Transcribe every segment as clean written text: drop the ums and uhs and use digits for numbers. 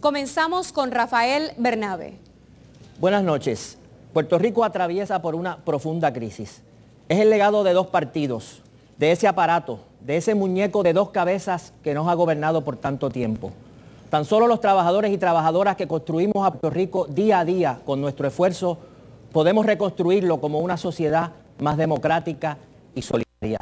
Comenzamos con Rafael Bernabe. Buenas noches. Puerto Rico atraviesa por una profunda crisis. Es el legado de dos partidos, de ese aparato, de ese muñeco de dos cabezas que nos ha gobernado por tanto tiempo. Tan solo los trabajadores y trabajadoras que construimos a Puerto Rico día a día con nuestro esfuerzo, podemos reconstruirlo como una sociedad más democrática y solidaria.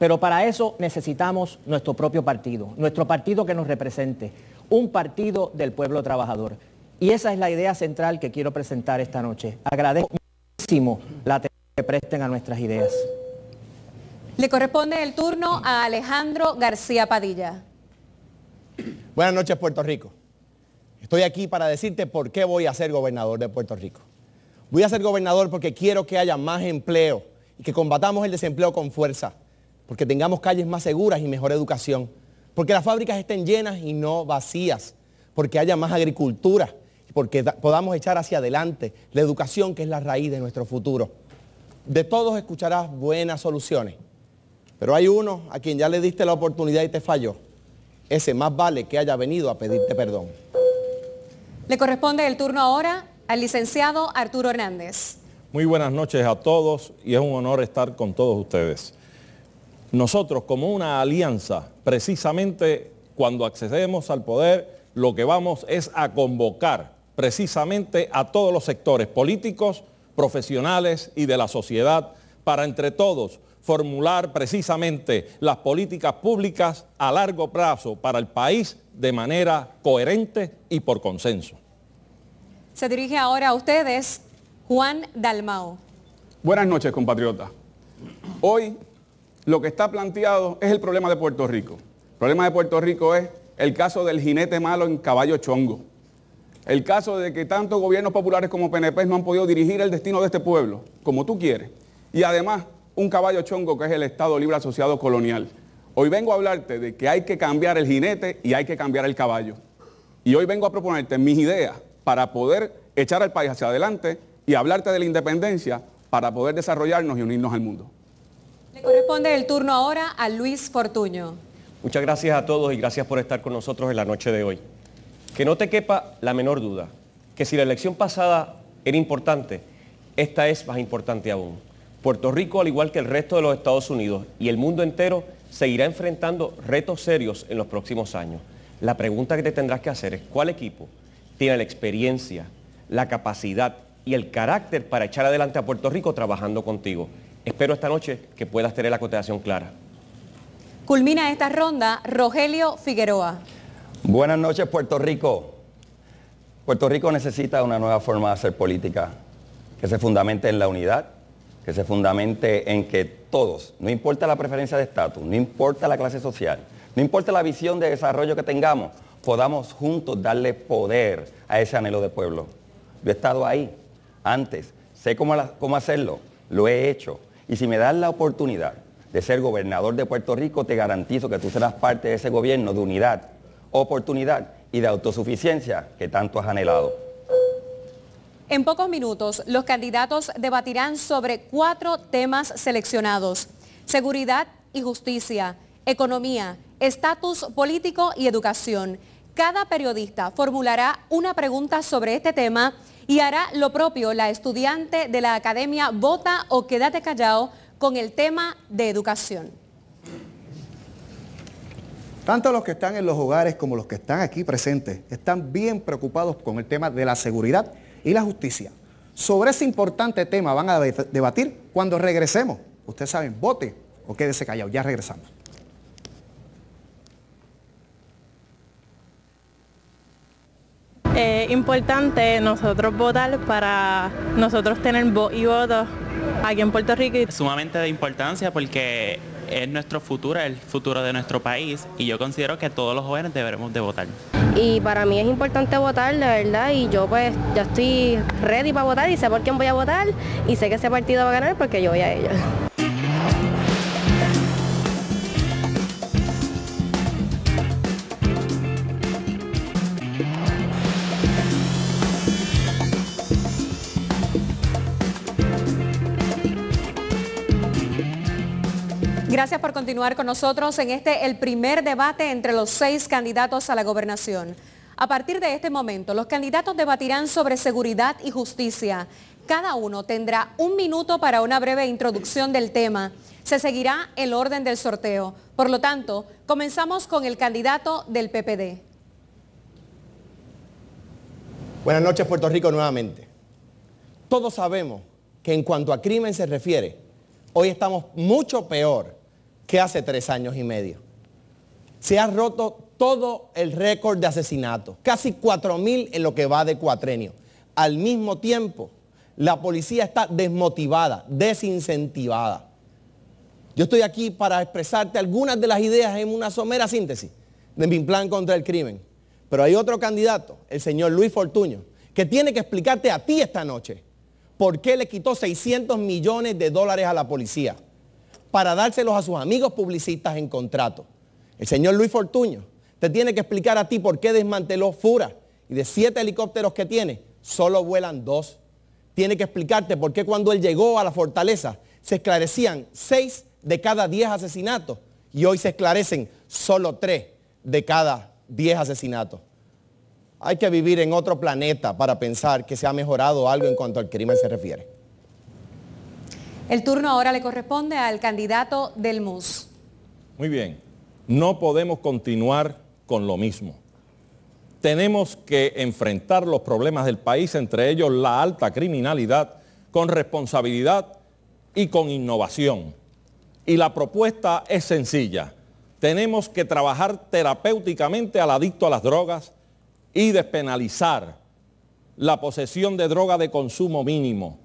Pero para eso necesitamos nuestro propio partido, nuestro partido que nos represente, un partido del pueblo trabajador. Y esa es la idea central que quiero presentar esta noche. Agradezco muchísimo la atención que presten a nuestras ideas. Le corresponde el turno a Alejandro García Padilla. Buenas noches, Puerto Rico. Estoy aquí para decirte por qué voy a ser gobernador de Puerto Rico. Voy a ser gobernador porque quiero que haya más empleo y que combatamos el desempleo con fuerza, porque tengamos calles más seguras y mejor educación, porque las fábricas estén llenas y no vacías, porque haya más agricultura y porque podamos echar hacia adelante la educación, que es la raíz de nuestro futuro. De todos escucharás buenas soluciones, pero hay uno a quien ya le diste la oportunidad y te falló. Ese más vale que haya venido a pedirte perdón. Le corresponde el turno ahora al licenciado Arturo Hernández. Muy buenas noches a todos y es un honor estar con todos ustedes. Nosotros, como una alianza, precisamente cuando accedemos al poder, lo que vamos es a convocar precisamente a todos los sectores políticos, profesionales y de la sociedad para entre todos formular precisamente las políticas públicas a largo plazo para el país de manera coherente y por consenso. Se dirige ahora a ustedes Juan Dalmao. Buenas noches, compatriotas. Hoy lo que está planteado es el problema de Puerto Rico. El problema de Puerto Rico es el caso del jinete malo en caballo chongo. El caso de que tanto gobiernos populares como PNP no han podido dirigir el destino de este pueblo, como tú quieres. Y además, un caballo chongo que es el Estado Libre Asociado Colonial. Hoy vengo a hablarte de que hay que cambiar el jinete y hay que cambiar el caballo. Y hoy vengo a proponerte mis ideas para poder echar al país hacia adelante y hablarte de la independencia para poder desarrollarnos y unirnos al mundo. Le corresponde el turno ahora a Luis Fortuño. Muchas gracias a todos y gracias por estar con nosotros en la noche de hoy. Que no te quepa la menor duda, que si la elección pasada era importante, esta es más importante aún. Puerto Rico, al igual que el resto de los Estados Unidos y el mundo entero, seguirá enfrentando retos serios en los próximos años. La pregunta que te tendrás que hacer es, ¿cuál equipo tiene la experiencia, la capacidad y el carácter para echar adelante a Puerto Rico trabajando contigo? Espero esta noche que puedas tener la contestación clara. Culmina esta ronda Rogelio Figueroa. Buenas noches, Puerto Rico. Puerto Rico necesita una nueva forma de hacer política que se fundamente en la unidad, que se fundamente en que todos, no importa la preferencia de estatus, no importa la clase social, no importa la visión de desarrollo que tengamos, podamos juntos darle poder a ese anhelo de pueblo. Yo he estado ahí antes, sé cómo hacerlo, lo he hecho. Y si me das la oportunidad de ser gobernador de Puerto Rico, te garantizo que tú serás parte de ese gobierno de unidad, oportunidad y de autosuficiencia que tanto has anhelado. En pocos minutos, los candidatos debatirán sobre 4 temas seleccionados: seguridad y justicia, economía, estatus político y educación. Cada periodista formulará una pregunta sobre este tema y hará lo propio la estudiante de la Academia Vota o Quédate Callado con el tema de educación. Tanto los que están en los hogares como los que están aquí presentes están bien preocupados con el tema de la seguridad y la justicia. Sobre ese importante tema van a debatir cuando regresemos. Ustedes saben, vote o quédese callado. Ya regresamos. Es importante nosotros votar para nosotros tener voz y voto aquí en Puerto Rico. Es sumamente de importancia porque es nuestro futuro, el futuro de nuestro país, y yo considero que todos los jóvenes deberemos de votar. Y para mí es importante votar, de verdad, y yo pues ya estoy ready para votar y sé por quién voy a votar y sé que ese partido va a ganar porque yo voy a ellos. Gracias por continuar con nosotros en el primer debate entre los 6 candidatos a la gobernación. A partir de este momento, los candidatos debatirán sobre seguridad y justicia. Cada uno tendrá 1 minuto para una breve introducción del tema. Se seguirá el orden del sorteo. Por lo tanto, comenzamos con el candidato del PPD. Buenas noches, Puerto Rico, nuevamente. Todos sabemos que en cuanto a crimen se refiere, hoy estamos mucho peor que hace 3 años y medio. Se ha roto todo el récord de asesinatos, casi 4.000 en lo que va de cuatrenio. Al mismo tiempo, la policía está desmotivada, desincentivada. Yo estoy aquí para expresarte algunas de las ideas en una somera síntesis de mi plan contra el crimen. Pero hay otro candidato, el señor Luis Fortuño, que tiene que explicarte a ti esta noche por qué le quitó $600 millones a la policía para dárselos a sus amigos publicistas en contrato. El señor Luis Fortuño te tiene que explicar a ti por qué desmanteló FURA y de 7 helicópteros que tiene, solo vuelan 2. Tiene que explicarte por qué cuando él llegó a la fortaleza se esclarecían 6 de cada 10 asesinatos y hoy se esclarecen solo 3 de cada 10 asesinatos. Hay que vivir en otro planeta para pensar que se ha mejorado algo en cuanto al crimen se refiere. El turno ahora le corresponde al candidato del MUS. Muy bien, no podemos continuar con lo mismo. Tenemos que enfrentar los problemas del país, entre ellos la alta criminalidad, con responsabilidad y con innovación. Y la propuesta es sencilla. Tenemos que trabajar terapéuticamente al adicto a las drogas y despenalizar la posesión de droga de consumo mínimo.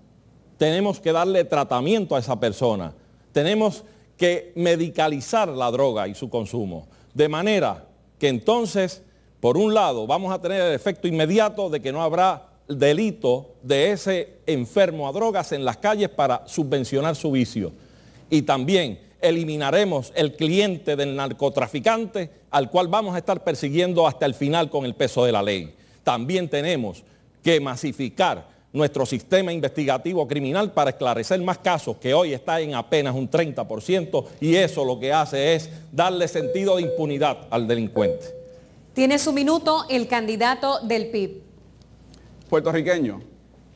Tenemos que darle tratamiento a esa persona. Tenemos que medicalizar la droga y su consumo. De manera que entonces, por un lado, vamos a tener el efecto inmediato de que no habrá delito de ese enfermo a drogas en las calles para subvencionar su vicio. Y también eliminaremos el cliente del narcotraficante al cual vamos a estar persiguiendo hasta el final con el peso de la ley. También tenemos que masificar nuestro sistema investigativo criminal para esclarecer más casos, que hoy está en apenas un 30%, y eso lo que hace es darle sentido de impunidad al delincuente. Tiene su minuto el candidato del PIB. Puertorriqueño,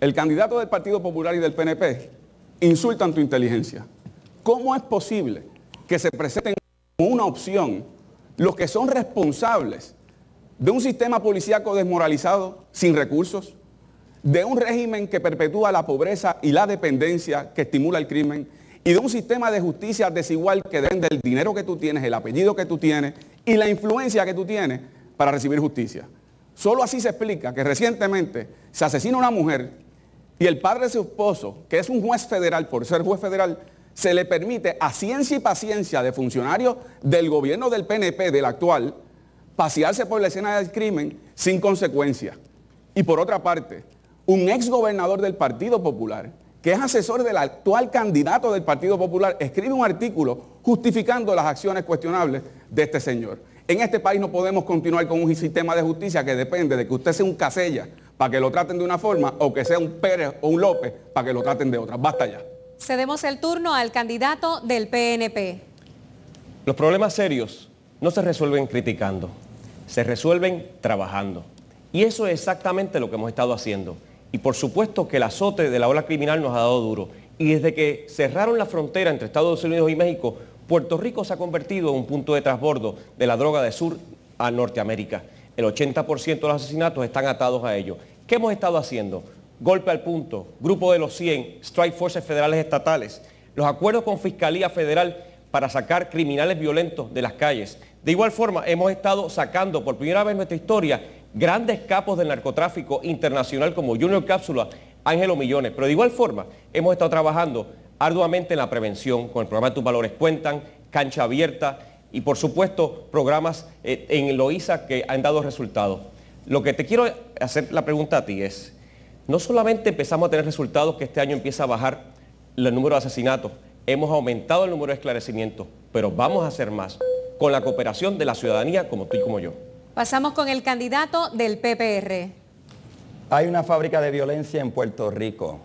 el candidato del Partido Popular y del PNP insultan tu inteligencia. ¿Cómo es posible que se presenten como una opción los que son responsables de un sistema policíaco desmoralizado, sin recursos, de un régimen que perpetúa la pobreza y la dependencia, que estimula el crimen, y de un sistema de justicia desigual que depende del dinero que tú tienes, el apellido que tú tienes y la influencia que tú tienes para recibir justicia? Solo así se explica que recientemente se asesina una mujer y el padre de su esposo, que es un juez federal, por ser juez federal, se le permite a ciencia y paciencia de funcionarios del gobierno del PNP, del actual, pasearse por la escena del crimen sin consecuencia. Y por otra parte, un ex gobernador del Partido Popular, que es asesor del actual candidato del Partido Popular, escribe un artículo justificando las acciones cuestionables de este señor. En este país no podemos continuar con un sistema de justicia que depende de que usted sea un Casella para que lo traten de una forma o que sea un Pérez o un López para que lo traten de otra. Basta ya. Cedemos el turno al candidato del PNP. Los problemas serios no se resuelven criticando, se resuelven trabajando. Y eso es exactamente lo que hemos estado haciendo. Y por supuesto que el azote de la ola criminal nos ha dado duro. Y desde que cerraron la frontera entre Estados Unidos y México, Puerto Rico se ha convertido en un punto de transbordo de la droga de Sur a Norteamérica. El 80% de los asesinatos están atados a ello. ¿Qué hemos estado haciendo? Golpe al punto, Grupo de los 100, Strike Forces federales estatales, los acuerdos con Fiscalía Federal para sacar criminales violentos de las calles. De igual forma, hemos estado sacando por primera vez en nuestra historia grandes capos del narcotráfico internacional como Junior Cápsula, Ángelo Millones. Pero de igual forma, hemos estado trabajando arduamente en la prevención, con el programa Tus Valores Cuentan, Cancha Abierta y por supuesto programas en Loíza que han dado resultados. Lo que te quiero hacer la pregunta a ti es, no solamente empezamos a tener resultados que este año empieza a bajar el número de asesinatos, hemos aumentado el número de esclarecimientos, pero vamos a hacer más con la cooperación de la ciudadanía como tú y como yo. Pasamos con el candidato del PPR. Hay una fábrica de violencia en Puerto Rico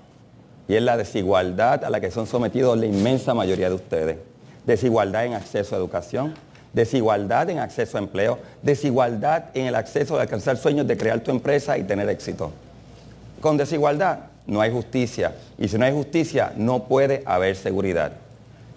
y es la desigualdad a la que son sometidos la inmensa mayoría de ustedes. Desigualdad en acceso a educación, desigualdad en acceso a empleo, desigualdad en el acceso a alcanzar sueños de crear tu empresa y tener éxito. Con desigualdad no hay justicia, y si no hay justicia no puede haber seguridad.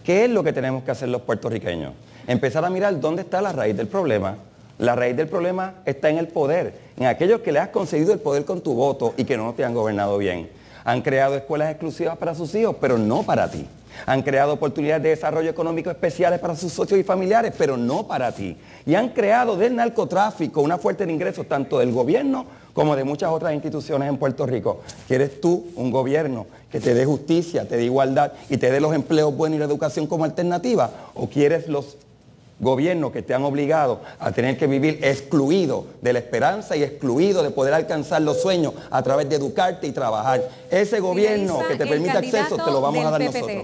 ¿Qué es lo que tenemos que hacer los puertorriqueños? Empezar a mirar dónde está la raíz del problema. La raíz del problema está en el poder, en aquellos que le has concedido el poder con tu voto y que no te han gobernado bien. Han creado escuelas exclusivas para sus hijos, pero no para ti. Han creado oportunidades de desarrollo económico especiales para sus socios y familiares, pero no para ti. Y han creado del narcotráfico una fuente de ingresos tanto del gobierno como de muchas otras instituciones en Puerto Rico. ¿Quieres tú un gobierno que te dé justicia, te dé igualdad y te dé los empleos buenos y la educación como alternativa? ¿O quieres los gobiernos que te han obligado a tener que vivir excluido de la esperanza y excluido de poder alcanzar los sueños a través de educarte y trabajar? Ese gobierno que te permite acceso te lo vamos a dar nosotros.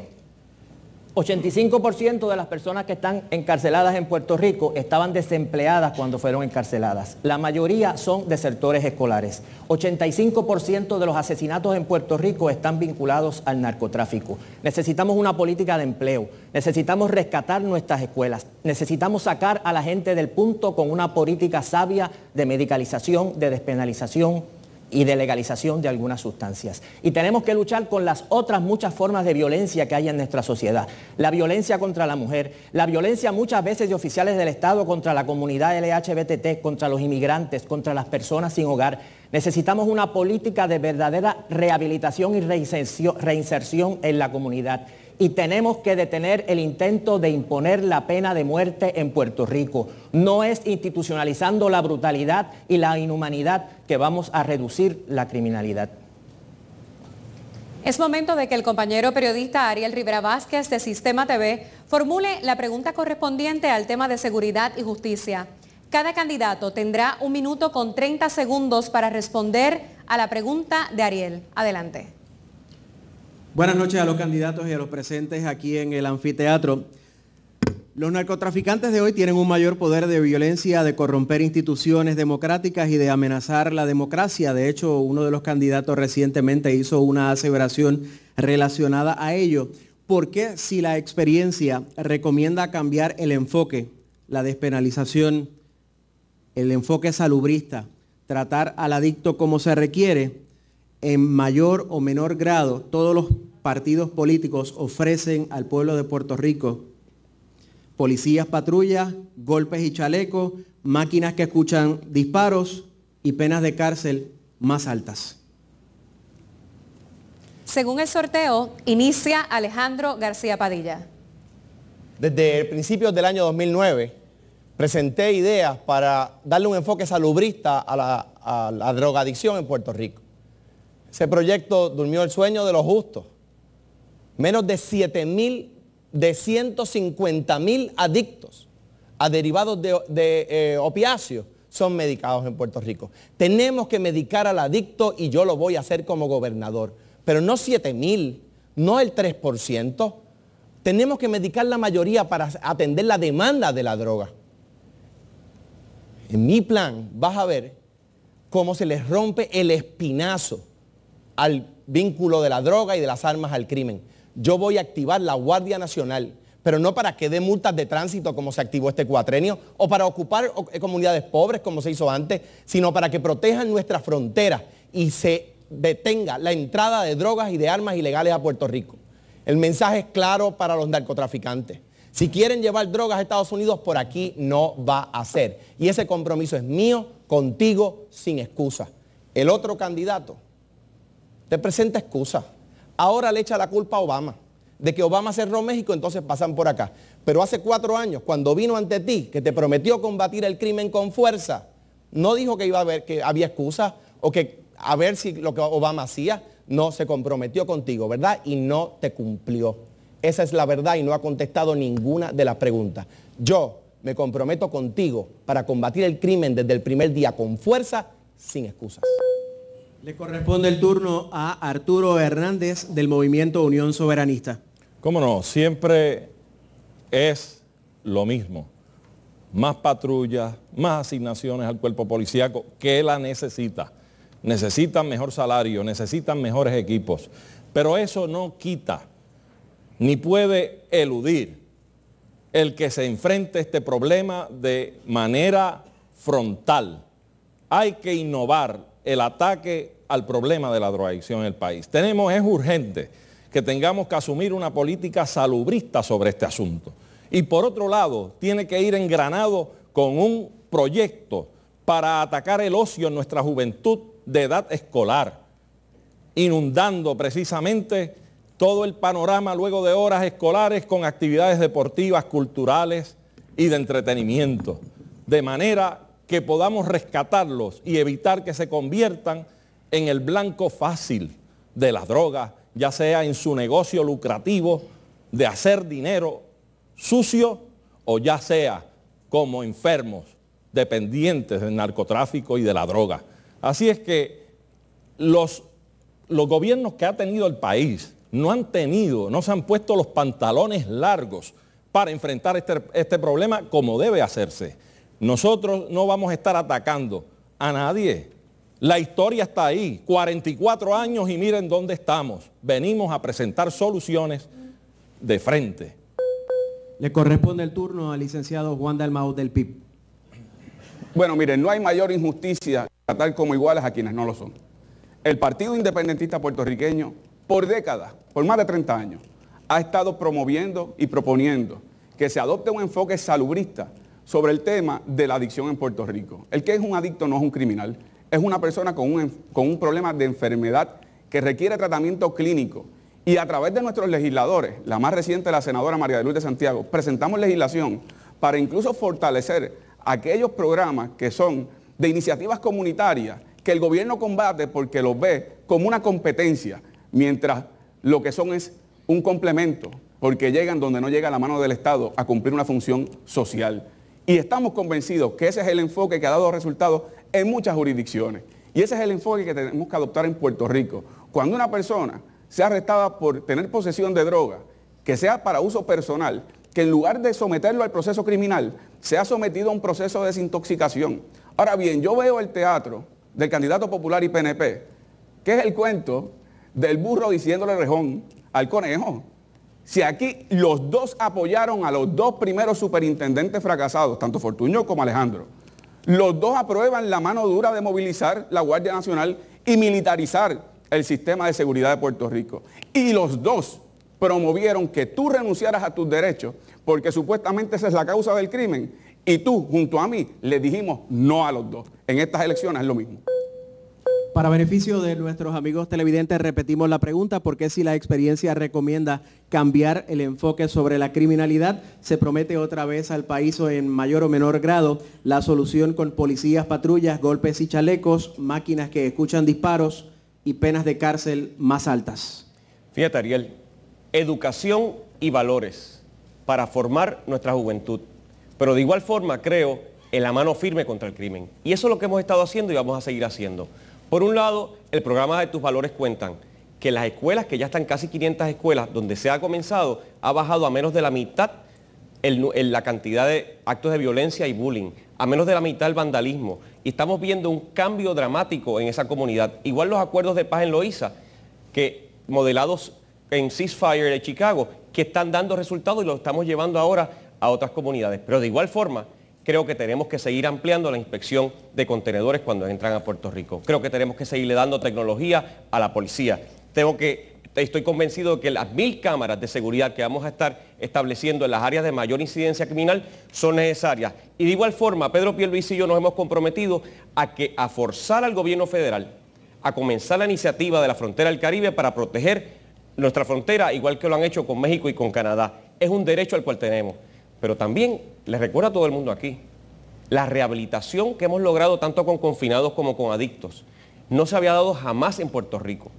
85% de las personas que están encarceladas en Puerto Rico estaban desempleadas cuando fueron encarceladas. La mayoría son desertores escolares. 85% de los asesinatos en Puerto Rico están vinculados al narcotráfico. Necesitamos una política de empleo. Necesitamos rescatar nuestras escuelas. Necesitamos sacar a la gente del punto con una política sabia de medicalización, de despenalización y de legalización de algunas sustancias. Y tenemos que luchar con las otras muchas formas de violencia que hay en nuestra sociedad. La violencia contra la mujer, la violencia muchas veces de oficiales del Estado contra la comunidad LGBTT, contra los inmigrantes, contra las personas sin hogar. Necesitamos una política de verdadera rehabilitación y reinserción en la comunidad. Y tenemos que detener el intento de imponer la pena de muerte en Puerto Rico. No es institucionalizando la brutalidad y la inhumanidad que vamos a reducir la criminalidad. Es momento de que el compañero periodista Ariel Rivera Vázquez de Sistema TV formule la pregunta correspondiente al tema de seguridad y justicia. Cada candidato tendrá 1 minuto con 30 segundos para responder a la pregunta de Ariel. Adelante. Buenas noches a los candidatos y a los presentes aquí en el anfiteatro. Los narcotraficantes de hoy tienen un mayor poder de violencia, de corromper instituciones democráticas y de amenazar la democracia. De hecho, uno de los candidatos recientemente hizo una aseveración relacionada a ello. ¿Por qué, si la experiencia recomienda cambiar el enfoque, la despenalización, el enfoque salubrista, tratar al adicto como se requiere, en mayor o menor grado todos los partidos políticos ofrecen al pueblo de Puerto Rico policías patrullas, golpes y chalecos, máquinas que escuchan disparos y penas de cárcel más altas? Según el sorteo, inicia Alejandro García Padilla. Desde principios del año 2009 presenté ideas para darle un enfoque salubrista a la drogadicción en Puerto Rico. Ese proyecto durmió el sueño de los justos. Menos de 150,000 adictos a derivados de opiáceos son medicados en Puerto Rico. Tenemos que medicar al adicto y yo lo voy a hacer como gobernador. Pero no 7,000, no el 3%. Tenemos que medicar la mayoría para atender la demanda de la droga. En mi plan vas a ver cómo se les rompe el espinazo al vínculo de la droga y de las armas al crimen. Yo voy a activar la Guardia Nacional, pero no para que dé multas de tránsito como se activó este cuatrenio, o para ocupar comunidades pobres como se hizo antes, sino para que protejan nuestras fronteras y se detenga la entrada de drogas y de armas ilegales a Puerto Rico. El mensaje es claro para los narcotraficantes. Si quieren llevar drogas a Estados Unidos, por aquí no va a ser. Y ese compromiso es mío, contigo, sin excusa. El otro candidato te presenta excusa. Ahora le echa la culpa a Obama, de que Obama cerró México, entonces pasan por acá. Pero hace 4 años, cuando vino ante ti, que te prometió combatir el crimen con fuerza, no dijo que iba a haber, que había excusa o que a ver si lo que Obama hacía, no, se comprometió contigo, ¿verdad? Y no te cumplió. Esa es la verdad y no ha contestado ninguna de las preguntas. Yo me comprometo contigo para combatir el crimen desde el primer día con fuerza, sin excusas. Le corresponde el turno a Arturo Hernández del Movimiento Unión Soberanista. ¿Cómo no? Siempre es lo mismo. Más patrullas, más asignaciones al cuerpo policíaco que la necesita. Necesitan mejor salario, necesitan mejores equipos. Pero eso no quita, ni puede eludir el que se enfrente este problema de manera frontal. Hay que innovar el ataque al problema de la drogadicción en el país. Es urgente que tengamos que asumir una política salubrista sobre este asunto. Y por otro lado, tiene que ir engranado con un proyecto para atacar el ocio en nuestra juventud de edad escolar, inundando precisamente todo el panorama luego de horas escolares con actividades deportivas, culturales y de entretenimiento, de manera que podamos rescatarlos y evitar que se conviertan en el blanco fácil de las drogas, ya sea en su negocio lucrativo de hacer dinero sucio o ya sea como enfermos dependientes del narcotráfico y de la droga. Así es que los gobiernos que ha tenido el país no se han puesto los pantalones largos para enfrentar este problema como debe hacerse. Nosotros no vamos a estar atacando a nadie. La historia está ahí, 44 años y miren dónde estamos. Venimos a presentar soluciones de frente. Le corresponde el turno al licenciado Juan Dalmau del PIB. Bueno, miren, no hay mayor injusticia que tratar como iguales a quienes no lo son. El Partido Independentista Puertorriqueño, por décadas, por más de 30 años, ha estado promoviendo y proponiendo que se adopte un enfoque salubrista sobre el tema de la adicción en Puerto Rico. El que es un adicto no es un criminal, es una persona con un problema de enfermedad que requiere tratamiento clínico. Y a través de nuestros legisladores, la más reciente, la senadora María de Lourdes de Santiago, presentamos legislación para incluso fortalecer aquellos programas que son de iniciativas comunitarias que el gobierno combate porque los ve como una competencia, mientras lo que son es un complemento, porque llegan donde no llega la mano del Estado a cumplir una función social. Y estamos convencidos que ese es el enfoque que ha dado resultados en muchas jurisdicciones. Y ese es el enfoque que tenemos que adoptar en Puerto Rico. Cuando una persona sea arrestada por tener posesión de droga, que sea para uso personal, que en lugar de someterlo al proceso criminal, sea sometido a un proceso de desintoxicación. Ahora bien, yo veo el teatro del candidato popular y PNP, que es el cuento del burro diciéndole rejón al conejo. Si aquí los dos apoyaron a los dos primeros superintendentes fracasados, tanto Fortuño como Alejandro, los dos aprueban la mano dura de movilizar la Guardia Nacional y militarizar el sistema de seguridad de Puerto Rico. Y los dos promovieron que tú renunciaras a tus derechos porque supuestamente esa es la causa del crimen y tú, junto a mí, le dijimos no a los dos. En estas elecciones es lo mismo. Para beneficio de nuestros amigos televidentes, repetimos la pregunta: ¿por qué, si la experiencia recomienda cambiar el enfoque sobre la criminalidad, se promete otra vez al país, o en mayor o menor grado, la solución con policías, patrullas, golpes y chalecos, máquinas que escuchan disparos y penas de cárcel más altas? Fíjate, Ariel, educación y valores para formar nuestra juventud, pero de igual forma, creo, en la mano firme contra el crimen. Y eso es lo que hemos estado haciendo y vamos a seguir haciendo. Por un lado, el programa de Tus Valores Cuentan, que las escuelas, que ya están casi 500 escuelas, donde se ha comenzado, ha bajado a menos de la mitad la cantidad de actos de violencia y bullying, a menos de la mitad el vandalismo. Y estamos viendo un cambio dramático en esa comunidad. Igual los acuerdos de paz en Loíza, que modelados en Ceasefire de Chicago, que están dando resultados y los estamos llevando ahora a otras comunidades. Pero de igual forma, creo que tenemos que seguir ampliando la inspección de contenedores cuando entran a Puerto Rico. Creo que tenemos que seguirle dando tecnología a la policía. Estoy convencido de que las 1000 cámaras de seguridad que vamos a estar estableciendo en las áreas de mayor incidencia criminal son necesarias. Y de igual forma, Pedro Pierluisi y yo nos hemos comprometido a forzar al gobierno federal a comenzar la iniciativa de la frontera del Caribe para proteger nuestra frontera, igual que lo han hecho con México y con Canadá. Es un derecho al cual tenemos. Pero también les recuerdo a todo el mundo aquí, la rehabilitación que hemos logrado tanto con confinados como con adictos no se había dado jamás en Puerto Rico.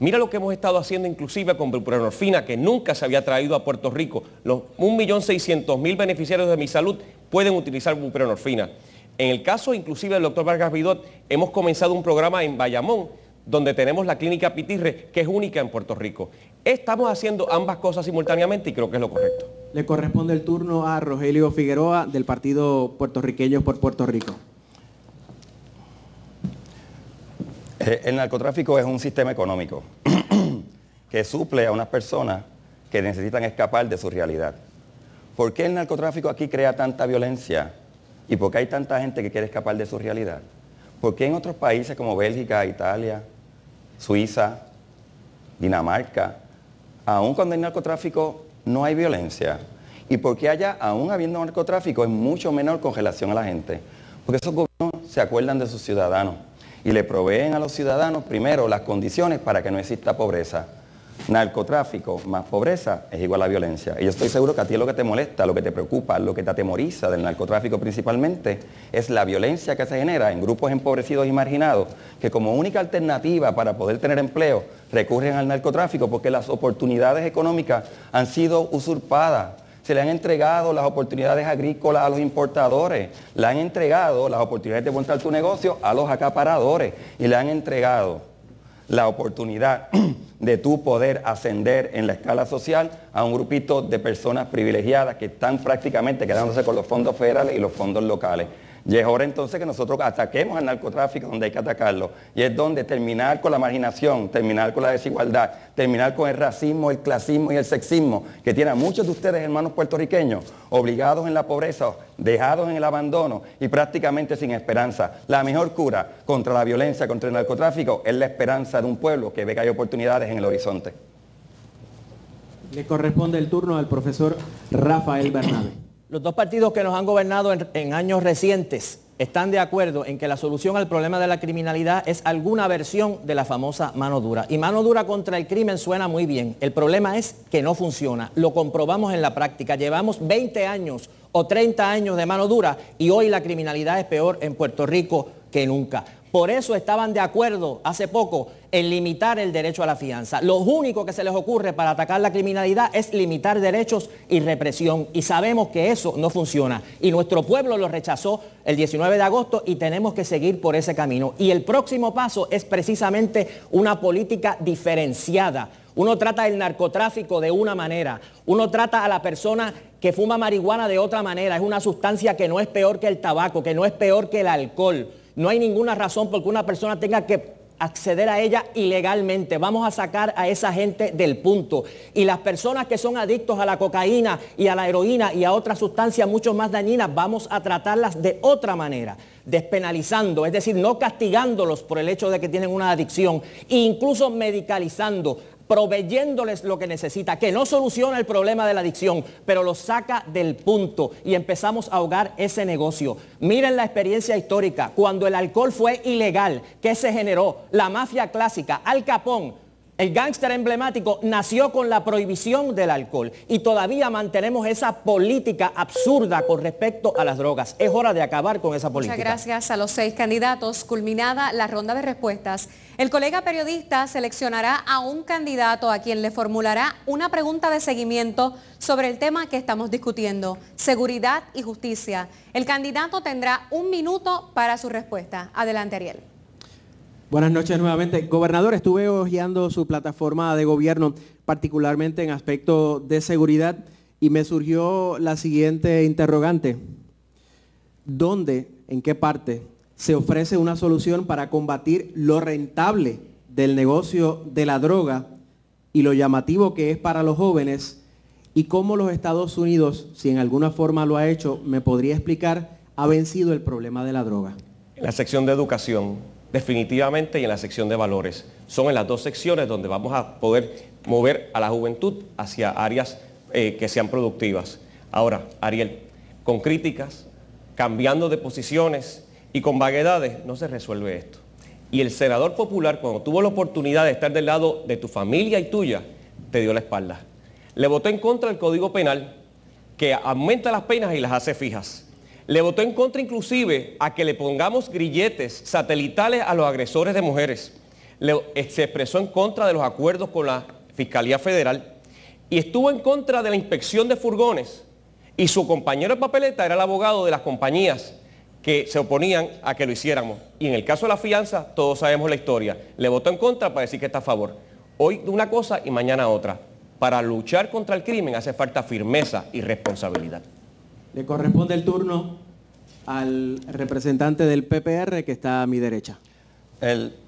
Mira lo que hemos estado haciendo inclusive con buprenorfina, que nunca se había traído a Puerto Rico. Los 1.600.000 beneficiarios de Mi Salud pueden utilizar buprenorfina. En el caso inclusive del doctor Vargas Vidot, hemos comenzado un programa en Bayamón, donde tenemos la clínica Pitirre, que es única en Puerto Rico. Estamos haciendo ambas cosas simultáneamente y creo que es lo correcto. Le corresponde el turno a Rogelio Figueroa, del Partido Puertorriqueños por Puerto Rico. El narcotráfico es un sistema económico que suple a unas personas que necesitan escapar de su realidad. ¿Por qué el narcotráfico aquí crea tanta violencia? ¿Y por qué hay tanta gente que quiere escapar de su realidad? ¿Por qué en otros países como Bélgica, Italia, Suiza, Dinamarca, aún cuando hay narcotráfico no hay violencia? ¿Y por qué allá, aún habiendo narcotráfico, es mucho menor con relación a la gente? Porque esos gobiernos se acuerdan de sus ciudadanos y le proveen a los ciudadanos primero las condiciones para que no exista pobreza. Narcotráfico más pobreza es igual a violencia. Y yo estoy seguro que a ti lo que te molesta, lo que te preocupa, lo que te atemoriza del narcotráfico principalmente es la violencia que se genera en grupos empobrecidos y marginados que como única alternativa para poder tener empleo recurren al narcotráfico porque las oportunidades económicas han sido usurpadas. Se le han entregado las oportunidades agrícolas a los importadores, le han entregado las oportunidades de montar tu negocio a los acaparadores y le han entregado la oportunidad de tú poder ascender en la escala social a un grupito de personas privilegiadas que están prácticamente quedándose con los fondos federales y los fondos locales. Y es hora entonces que nosotros ataquemos al narcotráfico donde hay que atacarlo. Y es donde terminar con la marginación, terminar con la desigualdad, terminar con el racismo, el clasismo y el sexismo que tiene a muchos de ustedes, hermanos puertorriqueños, obligados en la pobreza, dejados en el abandono y prácticamente sin esperanza. La mejor cura contra la violencia, contra el narcotráfico, es la esperanza de un pueblo que ve que hay oportunidades en el horizonte. Le corresponde el turno al profesor Rafael Bernabe. Los dos partidos que nos han gobernado en años recientes están de acuerdo en que la solución al problema de la criminalidad es alguna versión de la famosa mano dura. Y mano dura contra el crimen suena muy bien. El problema es que no funciona. Lo comprobamos en la práctica. Llevamos 20 años o 30 años de mano dura y hoy la criminalidad es peor en Puerto Rico que nunca. Por eso estaban de acuerdo hace poco en limitar el derecho a la fianza. Lo único que se les ocurre para atacar la criminalidad es limitar derechos y represión. Y sabemos que eso no funciona. Y nuestro pueblo lo rechazó el 19 de agosto y tenemos que seguir por ese camino. Y el próximo paso es precisamente una política diferenciada. Uno trata el narcotráfico de una manera, uno trata a la persona que fuma marihuana de otra manera. Es una sustancia que no es peor que el tabaco, que no es peor que el alcohol. No hay ninguna razón por que una persona tenga que acceder a ella ilegalmente. Vamos a sacar a esa gente del punto. Y las personas que son adictos a la cocaína y a la heroína y a otras sustancias mucho más dañinas, vamos a tratarlas de otra manera, despenalizando, es decir, no castigándolos por el hecho de que tienen una adicción, e incluso medicalizando, proveyéndoles lo que necesita, que no soluciona el problema de la adicción, pero lo saca del punto y empezamos a ahogar ese negocio. Miren la experiencia histórica. Cuando el alcohol fue ilegal, ¿qué se generó? La mafia clásica, Al Capone, el gángster emblemático, nació con la prohibición del alcohol y todavía mantenemos esa política absurda con respecto a las drogas. Es hora de acabar con esa política. Muchas gracias a los 6 candidatos. Culminada la ronda de respuestas, el colega periodista seleccionará a un candidato a quien le formulará una pregunta de seguimiento sobre el tema que estamos discutiendo, seguridad y justicia. El candidato tendrá 1 minuto para su respuesta. Adelante, Ariel. Buenas noches nuevamente. Gobernador, estuve hojeando su plataforma de gobierno, particularmente en aspecto de seguridad, y me surgió la siguiente interrogante. ¿Dónde, en qué parte, se ofrece una solución para combatir lo rentable del negocio de la droga y lo llamativo que es para los jóvenes? Y cómo los Estados Unidos, si en alguna forma lo ha hecho, me podría explicar, ha vencido el problema de la droga. En la sección de educación, definitivamente, y en la sección de valores. Son en las dos secciones donde vamos a poder mover a la juventud hacia áreas que sean productivas. Ahora, Ariel, con críticas, cambiando de posiciones y con vaguedades, no se resuelve esto. Y el senador popular, cuando tuvo la oportunidad de estar del lado de tu familia y tuya, te dio la espalda. Le votó en contra del Código Penal, que aumenta las penas y las hace fijas. Le votó en contra inclusive a que le pongamos grilletes satelitales a los agresores de mujeres. Se expresó en contra de los acuerdos con la Fiscalía Federal y estuvo en contra de la inspección de furgones. Y su compañero de papeleta era el abogado de las compañías que se oponían a que lo hiciéramos. Y en el caso de la fianza, todos sabemos la historia. Le votó en contra para decir que está a favor. Hoy una cosa y mañana otra. Para luchar contra el crimen hace falta firmeza y responsabilidad. Le corresponde el turno al representante del PPR que está a mi derecha.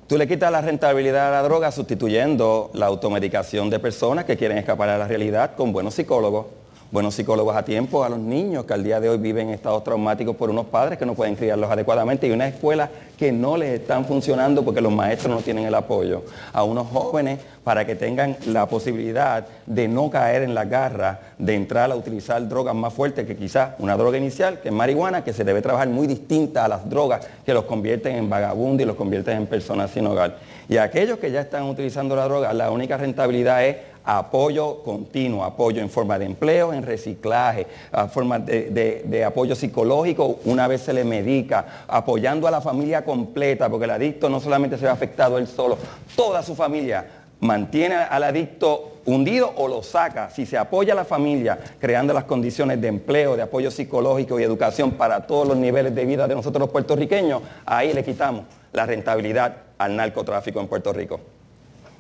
Tú le quitas la rentabilidad a la droga sustituyendo la automedicación de personas que quieren escapar a la realidad con buenos psicólogos. buenos psicólogos a tiempo a los niños que al día de hoy viven en estados traumáticos por unos padres que no pueden criarlos adecuadamente, y unas escuelas que no les están funcionando porque los maestros no tienen el apoyo. A unos jóvenes para que tengan la posibilidad de no caer en la garra de entrar a utilizar drogas más fuertes que quizás una droga inicial, que es marihuana, que se debe trabajar muy distinta a las drogas que los convierten en vagabundos y los convierten en personas sin hogar. Y a aquellos que ya están utilizando la droga, la única rentabilidad es apoyo continuo, apoyo en forma de empleo, en reciclaje, a forma de apoyo psicológico una vez se le medica, apoyando a la familia completa, porque el adicto no solamente se ve afectado él solo, toda su familia mantiene al adicto hundido o lo saca. Si se apoya a la familia creando las condiciones de empleo, de apoyo psicológico y educación para todos los niveles de vida de nosotros los puertorriqueños, ahí le quitamos la rentabilidad al narcotráfico en Puerto Rico.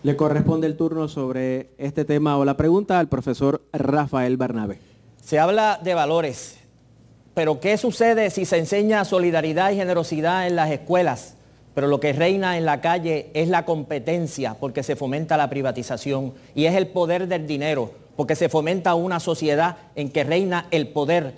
Le corresponde el turno sobre este tema o la pregunta al profesor Rafael Barnabé. Se habla de valores, pero ¿qué sucede si se enseña solidaridad y generosidad en las escuelas? Pero lo que reina en la calle es la competencia, porque se fomenta la privatización, y es el poder del dinero, porque se fomenta una sociedad en que reina el poder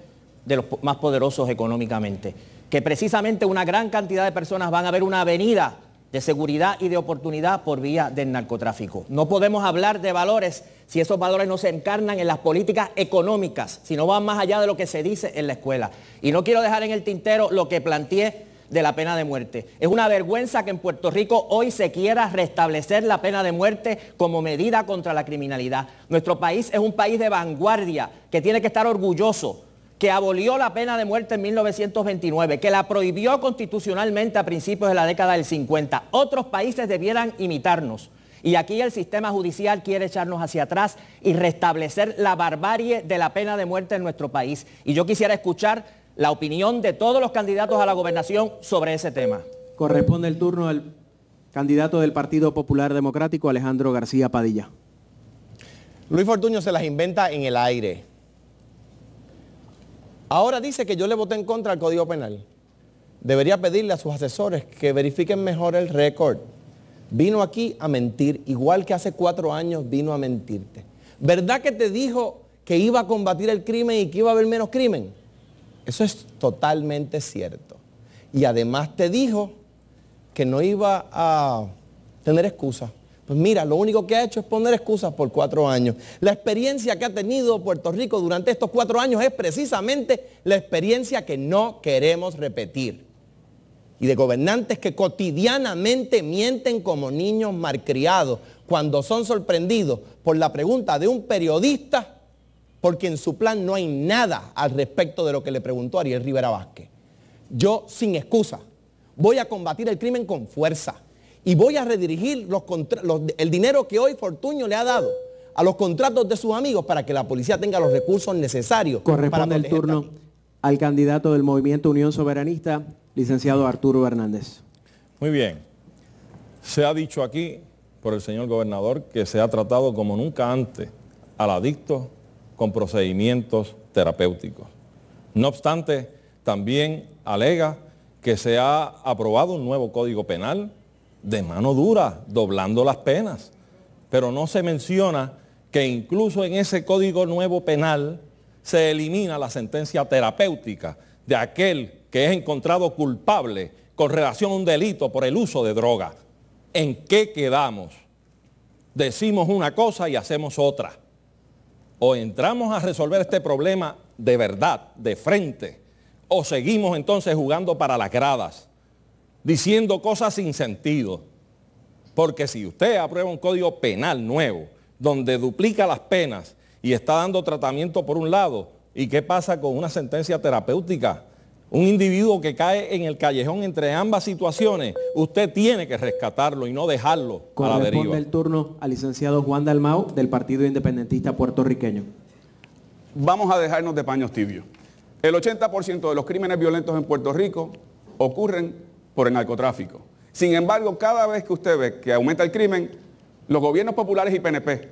de los más poderosos económicamente. Que precisamente una gran cantidad de personas van a ver una avenida de seguridad y de oportunidad por vía del narcotráfico. No podemos hablar de valores si esos valores no se encarnan en las políticas económicas, si no van más allá de lo que se dice en la escuela. Y no quiero dejar en el tintero lo que planteé de la pena de muerte. Es una vergüenza que en Puerto Rico hoy se quiera restablecer la pena de muerte como medida contra la criminalidad. Nuestro país es un país de vanguardia que tiene que estar orgulloso, que abolió la pena de muerte en 1929, que la prohibió constitucionalmente a principios de la década del 50. Otros países debieran imitarnos. Y aquí el sistema judicial quiere echarnos hacia atrás y restablecer la barbarie de la pena de muerte en nuestro país. Y yo quisiera escuchar la opinión de todos los candidatos a la gobernación sobre ese tema. Corresponde el turno al candidato del Partido Popular Democrático, Alejandro García Padilla. Luis Fortuño se las inventa en el aire. Ahora dice que yo le voté en contra al Código Penal. Debería pedirle a sus asesores que verifiquen mejor el récord. Vino aquí a mentir, igual que hace 4 años vino a mentirte. ¿Verdad que te dijo que iba a combatir el crimen y que iba a haber menos crimen? Eso es totalmente cierto. Y además te dijo que no iba a tener excusas. Pues mira, lo único que ha hecho es poner excusas por 4 años. La experiencia que ha tenido Puerto Rico durante estos 4 años es precisamente la experiencia que no queremos repetir. Y de gobernantes que cotidianamente mienten como niños malcriados cuando son sorprendidos por la pregunta de un periodista, porque en su plan no hay nada al respecto de lo que le preguntó Ariel Rivera Vázquez. Yo, sin excusa, voy a combatir el crimen con fuerza. Y voy a redirigir el dinero que hoy Fortuño le ha dado a los contratos de sus amigos para que la policía tenga los recursos necesarios. Corresponde el turno al candidato del Movimiento Unión Soberanista, licenciado Arturo Hernández. Muy bien. Se ha dicho aquí por el señor gobernador que se ha tratado como nunca antes al adicto con procedimientos terapéuticos. No obstante, también alega que se ha aprobado un nuevo Código Penal de mano dura, doblando las penas. Pero no se menciona que incluso en ese Código Nuevo Penal se elimina la sentencia terapéutica de aquel que es encontrado culpable con relación a un delito por el uso de droga. ¿En qué quedamos? Decimos una cosa y hacemos otra. O entramos a resolver este problema de verdad, de frente, o seguimos entonces jugando para las gradas, diciendo cosas sin sentido. Porque si usted aprueba un código penal nuevo, donde duplica las penas y está dando tratamiento por un lado, ¿y qué pasa con una sentencia terapéutica? Un individuo que cae en el callejón entre ambas situaciones, usted tiene que rescatarlo y no dejarlo a la deriva. Corresponde el turno al licenciado Juan Dalmau, del Partido Independentista Puertorriqueño. Vamos a dejarnos de paños tibios. El 80% de los crímenes violentos en Puerto Rico ocurren por el narcotráfico. Sin embargo, cada vez que usted ve que aumenta el crimen, los gobiernos populares y PNP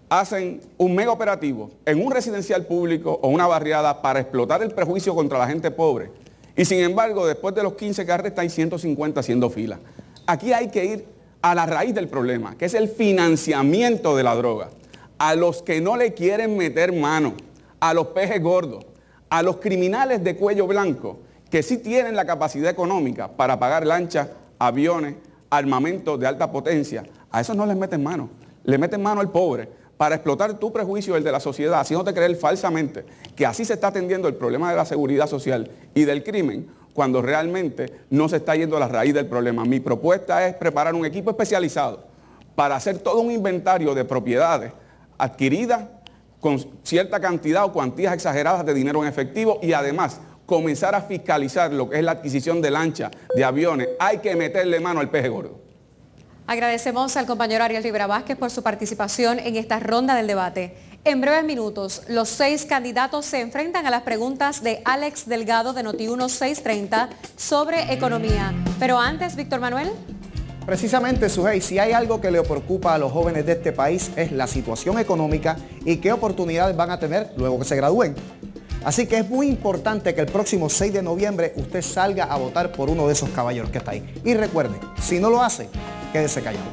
hacen un mega operativo en un residencial público o una barriada para explotar el prejuicio contra la gente pobre. Y sin embargo, después de los 15 que arrestan, hay 150 haciendo fila. Aquí hay que ir a la raíz del problema, que es el financiamiento de la droga. A los que no le quieren meter mano a los pejes gordos, a los criminales de cuello blanco, que sí tienen la capacidad económica para pagar lanchas, aviones, armamento de alta potencia, a esos no les meten mano, le meten mano al pobre para explotar tu prejuicio, el de la sociedad, haciéndote creer falsamente que así se está atendiendo el problema de la seguridad social y del crimen, cuando realmente no se está yendo a la raíz del problema. Mi propuesta es preparar un equipo especializado para hacer todo un inventario de propiedades adquiridas con cierta cantidad o cuantías exageradas de dinero en efectivo y además comenzar a fiscalizar lo que es la adquisición de lanchas, de aviones. Hay que meterle mano al peje gordo. Agradecemos al compañero Ariel Rivera Vázquez por su participación en esta ronda del debate. En breves minutos, los 6 candidatos se enfrentan a las preguntas de Alex Delgado de Noti1 630 sobre economía. Pero antes, Víctor Manuel. Precisamente, Sujei, si hay algo que le preocupa a los jóvenes de este país es la situación económica y qué oportunidades van a tener luego que se gradúen. Así que es muy importante que el próximo 6 de noviembre usted salga a votar por uno de esos caballeros que está ahí. Y recuerde, si no lo hace, quédese callado.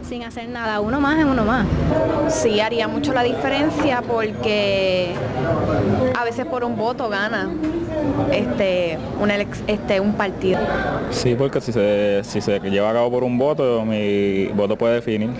Sin hacer nada, uno más es uno más. Sí, haría mucho la diferencia porque a veces por un voto gana un partido. Sí, porque si se lleva a cabo por un voto, mi voto puede definir